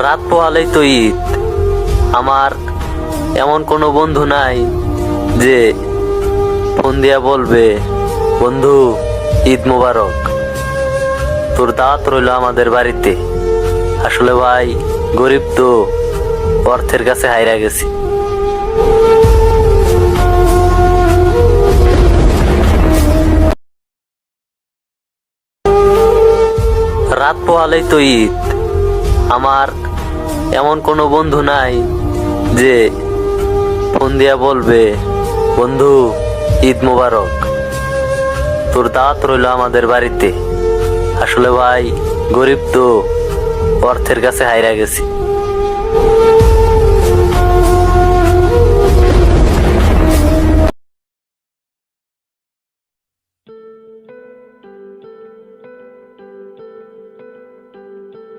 রাত পোহালেই তো ঈদ। আমার এমন কোনো বন্ধু নাই যে ফোন দিয়া বলবে, বন্ধু ঈদ মোবারক, তোর দাওয়াত রইল আমাদের বাড়িতে। আসলে ভাই গরিব তো, অর্থের কাছে হাইরা গেছি। রাত পোহালেই তো ঈদ। আমার এমন কোনো বন্ধু নাই যে ফোন দিয়া বলবে, বন্ধু ঈদ মোবারক, তোর দাওয়াত রইল আমাদের বাড়িতে। আসলে ভাই গরিব তো, অর্থের কাছে হাইরা গেছি।